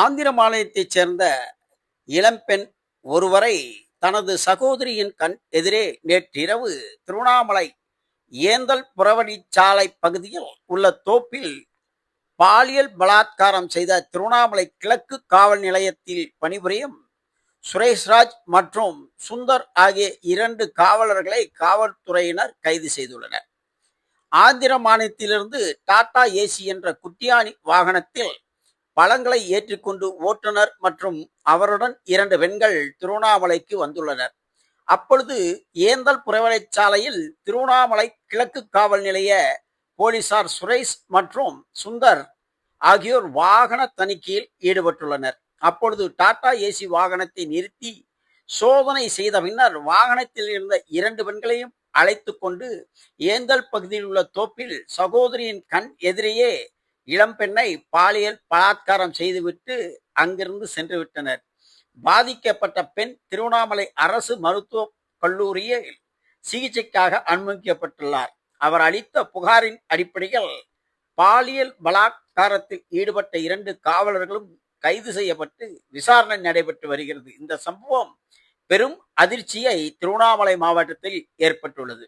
ஆந்திர மாநிலத்தைச் சேர்ந்த இளம்பெண் ஒருவரை தனது சகோதரியின் கண் எதிரே நேற்றிரவு திருவண்ணாமலை ஏந்தல் புறவழிச்சாலை பகுதியில் உள்ள தோப்பில் பாலியல் பலாத்காரம் செய்த திருவண்ணாமலை கிழக்கு காவல் நிலையத்தில் பணிபுரியும் சுரேஷ்ராஜ் மற்றும் சுந்தர் ஆகிய 2 காவலர்களை காவல்துறையினர் கைது செய்துள்ளனர். ஆந்திர மாநிலத்திலிருந்து டாடா ஏசி என்ற குட்டியானி வாகனத்தில் பழங்களை ஏற்றிக்கொண்டு ஓட்டுநர் மற்றும் அவருடன் 2 பெண்கள் திருவண்ணாமலைக்கு வந்துள்ளனர். அப்பொழுது ஏந்தல் புறவழிச்சாலையில் திருவண்ணாமலை கிழக்கு காவல் நிலைய போலீசார் சுரேஷ் மற்றும் சுந்தர் ஆகியோர் வாகன தணிக்கையில் ஈடுபட்டுள்ளனர். அப்பொழுது டாடா ஏசி வாகனத்தை நிறுத்தி சோதனை செய்த பின்னர் வாகனத்தில் இருந்த 2 பெண்களையும் அழைத்து கொண்டு ஏந்தல் பகுதியில் உள்ள தோப்பில் சகோதரியின் கண் எதிரேயே இளம்பெண்ணை பாலியல் பலாத்காரம் செய்துவிட்டு அங்கிருந்து சென்று விட்டனர். பாதிக்கப்பட்ட பெண் திருவண்ணாமலை அரசு மருத்துவக் கல்லூரியில் சிகிச்சைக்காக அனுமதிக்கப்பட்டுள்ளார். அவர் அளித்த புகாரின் அடிப்படையில் பாலியல் பலாத்காரத்தில் ஈடுபட்ட 2 காவலர்களும் கைது செய்யப்பட்டு விசாரணை நடைபெற்று வருகிறது. இந்த சம்பவம் பெரும் அதிர்ச்சியை திருவண்ணாமலை மாவட்டத்தில் ஏற்பட்டுள்ளது.